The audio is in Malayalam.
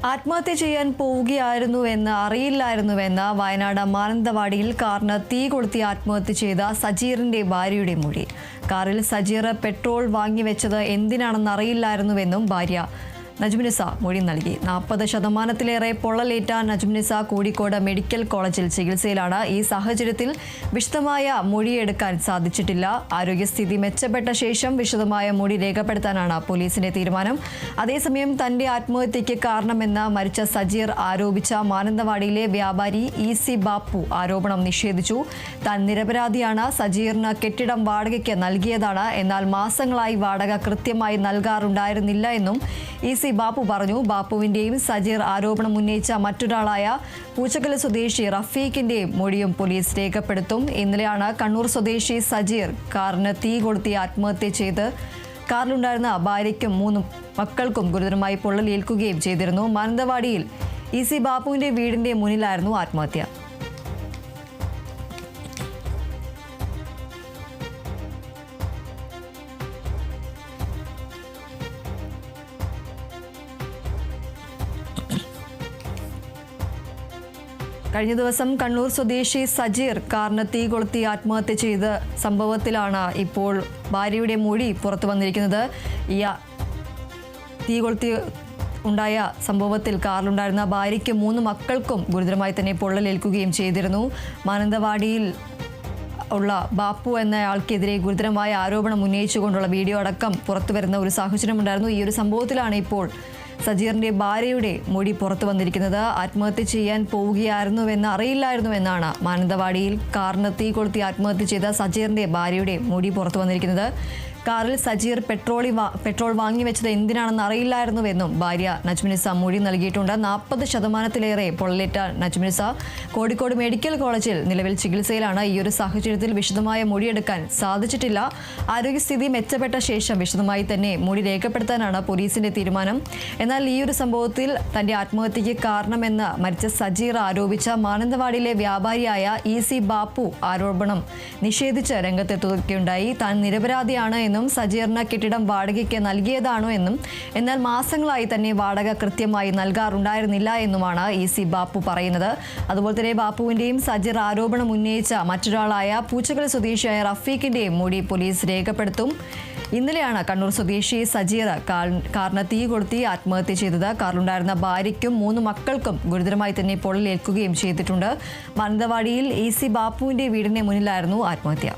ആത്മഹത്യ ചെയ്യാൻ പോവുകയായിരുന്നുവെന്ന് അറിയില്ലായിരുന്നുവെന്ന് വയനാട് മാനന്തവാടിയിൽ കാറിന് തീ കൊളുത്തി ആത്മഹത്യ ചെയ്ത സജീറിന്റെ ഭാര്യയുടെ മൊഴി. കാറിൽ സജീർ പെട്രോൾ വാങ്ങിവെച്ചത് എന്തിനാണെന്ന് അറിയില്ലായിരുന്നുവെന്നും ഭാര്യ നജ്മുനിസ മൊഴി നൽകി. 40% പൊള്ളലേറ്റ നജ്മുനിസ കോഴിക്കോട് മെഡിക്കൽ കോളേജിൽ ചികിത്സയിലാണ്. ഈ സാഹചര്യത്തിൽ വിശദമായ മൊഴിയെടുക്കാൻ സാധിച്ചിട്ടില്ല. ആരോഗ്യസ്ഥിതി മെച്ചപ്പെട്ട ശേഷം വിശദമായ മൊഴി രേഖപ്പെടുത്താനാണ് പോലീസിന്റെ തീരുമാനം. അതേസമയം തന്റെ ആത്മഹത്യയ്ക്ക് കാരണമെന്ന് മരിച്ച സജീർ ആരോപിച്ച മാനന്തവാടിയിലെ വ്യാപാരി ഇ.സി. ബാപ്പു ആരോപണം നിഷേധിച്ചു. താൻ നിരപരാധിയാണ്. സജീറിന് കെട്ടിടം വാടകയ്ക്ക് നൽകിയതാണ്. എന്നാൽ മാസങ്ങളായി വാടക കൃത്യമായി നൽകാറുണ്ടായിരുന്നില്ല എന്നും ഇ.സി. ബാപ്പു പറഞ്ഞു. ബാപ്പുവിന്റെയും സജീർ ആരോപണം ഉന്നയിച്ച മറ്റൊരാളായ പൂച്ചക്കൽ സ്വദേശി റഫീഖിന്റെയും മൊഴിയും പോലീസ് രേഖപ്പെടുത്തും. ഇന്നലെയാണ് കണ്ണൂർ സ്വദേശി സജീർ കാറിന് തീ കൊളുത്തി ആത്മഹത്യ ചെയ്ത്. കാറിലുണ്ടായിരുന്ന ഭാര്യയ്ക്കും 3 മക്കൾക്കും ഗുരുതരമായി പൊള്ളലേൽക്കുകയും ചെയ്തിരുന്നു. മാനന്തവാടിയിൽ ഇ.സി. ബാപ്പുവിന്റെ വീടിന്റെ മുന്നിലായിരുന്നു ആത്മഹത്യ. കഴിഞ്ഞ ദിവസം കണ്ണൂർ സ്വദേശി സജീർ കാറിന് തീ കൊളുത്തി ആത്മഹത്യ ചെയ്ത സംഭവത്തിലാണ് ഇപ്പോൾ ഭാര്യയുടെ മൊഴി പുറത്തു വന്നിരിക്കുന്നത്. ഈ തീ കൊളുത്തി ഉണ്ടായ സംഭവത്തിൽ കാറിലുണ്ടായിരുന്ന ഭാര്യയ്ക്കും 3 മക്കൾക്കും ഗുരുതരമായി തന്നെ പൊള്ളലേൽക്കുകയും ചെയ്തിരുന്നു. മാനന്തവാടിയിൽ ഉള്ള ബാപ്പു എന്നയാൾക്കെതിരെ ഗുരുതരമായ ആരോപണം ഉന്നയിച്ചുകൊണ്ടുള്ള വീഡിയോ അടക്കം പുറത്തുവരുന്ന ഒരു സാഹചര്യമുണ്ടായിരുന്നു. ഈ ഒരു സംഭവത്തിലാണ് ഇപ്പോൾ സജീറിന്റെ ഭാര്യയുടെ മൊഴി പുറത്തു വന്നിരിക്കുന്നത്. ആത്മഹത്യ ചെയ്യാൻ പോവുകയായിരുന്നുവെന്ന് അറിയില്ലായിരുന്നുവെന്നാണ് മാനന്തവാടിയിൽ കാറിന് തീ കൊളുത്തി ആത്മഹത്യ ചെയ്ത സജീറിന്റെ ഭാര്യയുടെ മൊഴി പുറത്തു വന്നിരിക്കുന്നത്. കാറിൽ സജീർ പെട്രോൾ വാങ്ങിവെച്ചത് എന്തിനാണെന്ന് അറിയില്ലായിരുന്നുവെന്നും ഭാര്യ നജ്മുനിസ മൊഴി നൽകിയിട്ടുണ്ട്. 40% പൊള്ളലേറ്റ നജ്മുനിസ കോഴിക്കോട് മെഡിക്കൽ കോളേജിൽ നിലവിൽ ചികിത്സയിലാണ്. ഈ ഒരു സാഹചര്യത്തിൽ വിശദമായ മൊഴിയെടുക്കാൻ സാധിച്ചിട്ടില്ല. ആരോഗ്യസ്ഥിതി മെച്ചപ്പെട്ട ശേഷം വിശദമായി തന്നെ മൊഴി രേഖപ്പെടുത്താനാണ് പോലീസിന്റെ തീരുമാനം. എന്നാൽ ഈ ഒരു സംഭവത്തിൽ തന്റെ ആത്മഹത്യയ്ക്ക് കാരണമെന്ന് മരിച്ച സജീർ ആരോപിച്ച മാനന്തവാടിയിലെ വ്യാപാരിയായ ഇ.സി. ബാപ്പു ആരോപണം നിഷേധിച്ച് രംഗത്തെത്തുകയുണ്ടായി. താൻ നിരപരാധിയാണ് എന്നും സജീറിന് കെട്ടിടം വാടകയ്ക്ക് നൽകിയതാണോ എന്നും എന്നാൽ മാസങ്ങളായി തന്നെ വാടക കൃത്യമായി നൽകാറുണ്ടായിരുന്നില്ല എന്നുമാണ് ഇ.സി. ബാപ്പു പറയുന്നത്. അതുപോലെ തന്നെ ബാപ്പുവിന്റെയും സജീർ ആരോപണം ഉന്നയിച്ച മറ്റൊരാളായ പൂച്ചക്കൽ സ്വദേശിയായ റഫീഖിന്റെയും മൊഴി പോലീസ് രേഖപ്പെടുത്തും. ഇന്നലെയാണ് കണ്ണൂർ സ്വദേശി സജീർ കാറിന് തീ കൊളുത്തി ആത്മഹത്യ ചെയ്തത്. കാറിലുണ്ടായിരുന്ന ഭാര്യയ്ക്കും 3 മക്കൾക്കും ഗുരുതരമായി തന്നെ പൊള്ളലേൽക്കുകയും ചെയ്തിട്ടുണ്ട്. മാനന്തവാടിയിൽ ഇ.സി. ബാപ്പുവിന്റെ വീടിന് മുന്നിലായിരുന്നു ആത്മഹത്യ.